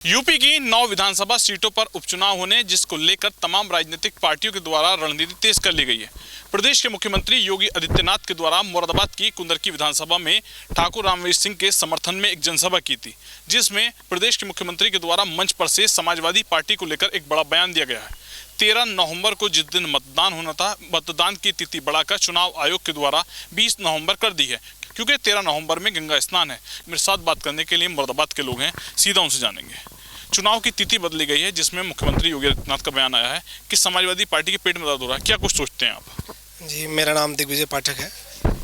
UP की 9 विधानसभा सीटों पर उपचुनाव होने जिसको लेकर तमाम राजनीतिक पार्टियों के द्वारा रणनीति तेज कर ली गई है। प्रदेश के मुख्यमंत्री योगी आदित्यनाथ के द्वारा मुरादाबाद की कुंदरकी विधानसभा में ठाकुर रामवीर सिंह के समर्थन में एक जनसभा की थी, जिसमें प्रदेश के मुख्यमंत्री के द्वारा मंच पर से समाजवादी पार्टी को लेकर एक बड़ा बयान दिया गया है। 13 नवंबर को जिस दिन मतदान होना था, मतदान की तिथि बढ़ाकर चुनाव आयोग के द्वारा 20 नवंबर कर दी है, क्योंकि 13 नवंबर में गंगा स्नान है। मेरे साथ बात करने के लिए मुरादाबाद के लोग हैं, सीधा उनसे जानेंगे। चुनाव की तिथि बदली गई है, जिसमें मुख्यमंत्री योगी आदित्यनाथ का बयान आया है कि समाजवादी पार्टी के पेट में दर्द हो रहा है। क्या कुछ सोचते हैं आप? जी, मेरा नाम दिग्विजय पाठक है,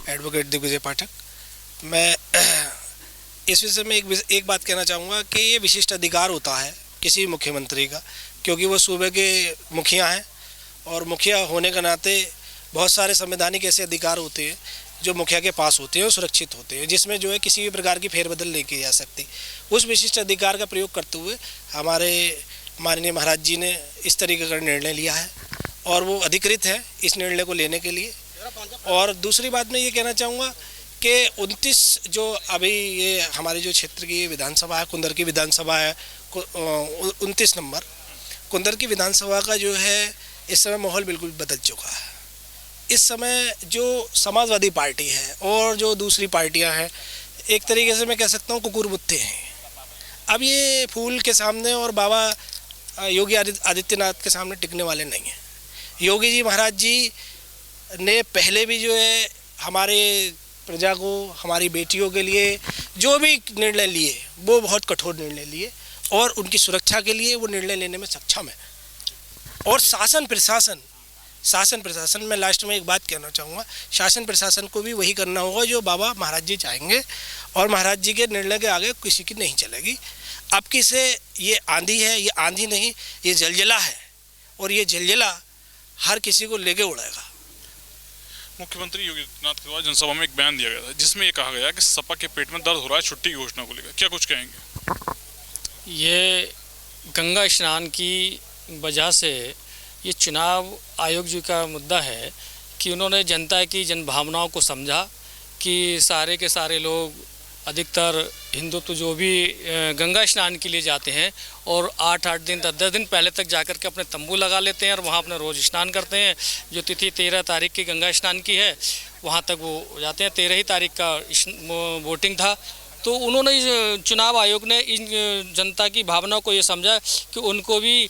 एडवोकेट दिग्विजय पाठक। मैं इस विषय में एक बात कहना चाहूँगा कि ये विशिष्ट अधिकार होता है किसी मुख्यमंत्री का, क्योंकि वो सूबे के मुखिया हैं और मुखिया होने के नाते बहुत सारे संवैधानिक ऐसे अधिकार होते हैं जो मुखिया के पास होते हैं और सुरक्षित होते हैं, जिसमें जो है किसी भी प्रकार की फेरबदल नहीं की जा सकती। उस विशिष्ट अधिकार का प्रयोग करते हुए हमारे माननीय महाराज जी ने इस तरीके का निर्णय लिया है और वो अधिकृत है इस निर्णय को लेने के लिए। और दूसरी बात मैं ये कहना चाहूँगा कि 29 जो अभी ये हमारे जो क्षेत्र की विधानसभा है, कुंदर की विधानसभा है, 29 नंबर कुंदर की विधानसभा का जो है इस समय माहौल बिल्कुल बदल चुका है। इस समय जो समाजवादी पार्टी है और जो दूसरी पार्टियां हैं, एक तरीके से मैं कह सकता हूं कुकुर मुत्ते हैं। अब ये फूल के सामने और बाबा योगी आदित्यनाथ के सामने टिकने वाले नहीं हैं। योगी जी महाराज जी ने पहले भी जो है हमारे प्रजा को, हमारी बेटियों के लिए जो भी निर्णय लिए वो बहुत कठोर निर्णय लिए और उनकी सुरक्षा के लिए वो निर्णय लेने में सक्षम है। और शासन प्रशासन में लास्ट में एक बात कहना चाहूँगा, शासन प्रशासन को भी वही करना होगा जो बाबा महाराज जी चाहेंगे और महाराज जी के निर्णय के आगे किसी की नहीं चलेगी। अब की से ये आंधी है, ये आंधी नहीं, ये जलजला है और ये जलजला हर किसी को लेके उड़ेगा। मुख्यमंत्री योगी आदित्यनाथ के द्वारा जनसभा में एक बयान दिया गया था, जिसमें ये कहा गया कि सपा के पेट में दर्द हो रहा है छुट्टी की घोषणा को लेकर। क्या कुछ कहेंगे? ये गंगा स्नान की वजह से ये चुनाव आयोग जी का मुद्दा है कि उन्होंने जनता की जनभावनाओं को समझा कि सारे के सारे लोग, अधिकतर हिंदुत्व जो भी गंगा स्नान के लिए जाते हैं और 8-8 दिन 10-10 दिन पहले तक जाकर के अपने तंबू लगा लेते हैं और वहाँ अपना रोज़ स्नान करते हैं। जो तिथि 13 तारीख की गंगा स्नान की है वहाँ तक वो जाते हैं। 13 ही तारीख का वोटिंग था, तो उन्होंने चुनाव आयोग ने इन जनता की भावनाओं को ये समझा कि उनको भी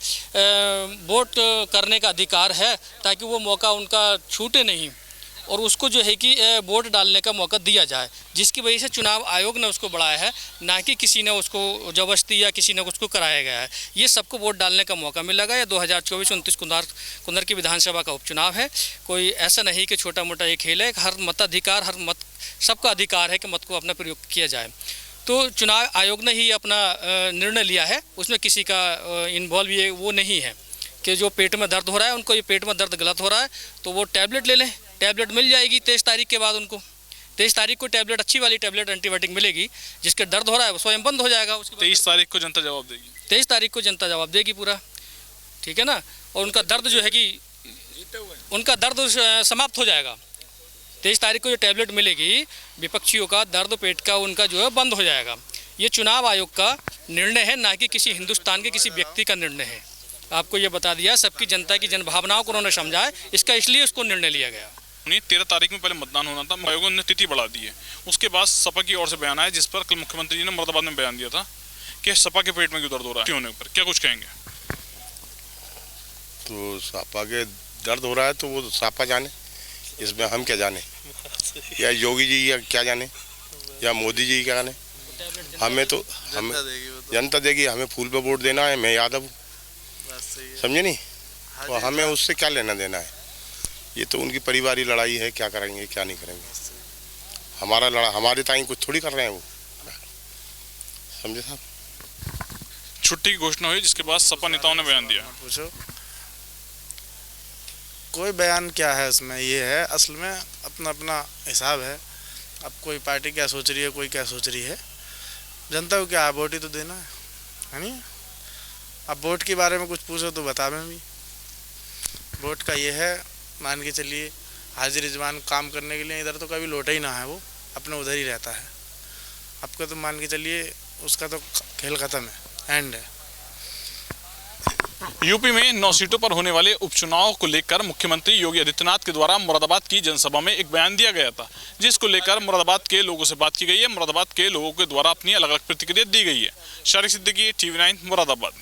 वोट करने का अधिकार है, ताकि वो मौका उनका छूटे नहीं और उसको जो है कि वोट डालने का मौका दिया जाए, जिसकी वजह से चुनाव आयोग ने उसको बढ़ाया है, ना कि किसी ने उसको जबरदस्ती या किसी ने उसको कराया गया है। ये सबको वोट डालने का मौका मिलेगा। ये 2024 29 कुंदर की विधानसभा का उपचुनाव है। कोई ऐसा नहीं कि छोटा मोटा ये खेल है। हर मताधिकार, हर मत सबका अधिकार है कि मत को अपना प्रयोग किया जाए। तो चुनाव आयोग ने ही अपना निर्णय लिया है, उसमें किसी का इन्वॉल्व ये वो नहीं है कि जो पेट में दर्द हो रहा है, उनको ये पेट में दर्द गलत हो रहा है तो वो टैबलेट ले लें। टैबलेट मिल जाएगी 23 तारीख के बाद उनको। 23 तारीख को टैबलेट, अच्छी वाली टैबलेट एंटीबायोटिक मिलेगी, जिसके दर्द हो रहा है वो स्वयं बंद हो जाएगा। उसके 23 तारीख को जनता जवाब देगी। 23 तारीख को जनता जवाब देगी पूरा, ठीक है ना। और उनका दर्द जो है कि उनका दर्द समाप्त हो जाएगा। 23 तारीख को जो टैबलेट मिलेगी, विपक्षियों का दर्द पेट का उनका जो है बंद हो जाएगा। ये चुनाव आयोग का निर्णय है, ना कि किसी हिंदुस्तान के किसी व्यक्ति का निर्णय है। आपको ये बता दिया, सबकी जनता की जनभावनाओं को उन्होंने समझा है, इसका इसलिए उसको निर्णय लिया गया। 13 तारीख में पहले मतदान होना था, आयोग ने तिथि बढ़ा दी है। उसके बाद सपा की ओर से बयान आया, जिस पर कल मुख्यमंत्री जी ने मुरादाबाद में बयान दिया था कि सपा के पेट में क्यों दर्द हो रहा है होने पर। क्या कुछ कहेंगे? तो सपा के दर्द हो रहा है तो वो सपा जाने, इसमें हम क्या जाने, या योगी जी या क्या जाने, या मोदी जी क्या जाने। हमें तो जनता देगी, हमें फूल पे वोट देना है। मैं यादव हूँ, समझे नहीं, तो हमें उससे क्या लेना देना है। ये तो उनकी परिवारी लड़ाई है, क्या करेंगे क्या नहीं करेंगे। हमारे ताई कुछ थोड़ी कर रहे हैं वो, समझे साहब। छुट्टी की घोषणा हुई, जिसके बाद सपा नेताओं ने बयान दिया। पूछो कोई बयान क्या है उसमें, ये है असल में अपना अपना हिसाब है। अब कोई पार्टी क्या सोच रही है, कोई क्या सोच रही है, जनता को क्या है, वोट ही तो देना है नहीं। अब वोट के बारे में कुछ पूछो तो बतावें भी। वोट का ये है, मान के चलिए हाजिर जवान काम करने के लिए इधर तो कभी लौटा ही ना है, वो अपने उधर ही रहता है। आपका तो मान के चलिए उसका तो खेल ख़त्म है, एंड है। यूपी में 9 सीटों पर होने वाले उपचुनाव को लेकर मुख्यमंत्री योगी आदित्यनाथ के द्वारा मुरादाबाद की जनसभा में एक बयान दिया गया था, जिसको लेकर मुरादाबाद के लोगों से बात की गई है। मुरादाबाद के लोगों के द्वारा अपनी अलग अलग प्रतिक्रिया दी गई है। शारिक सिद्दीकी, TV9 मुरादाबाद।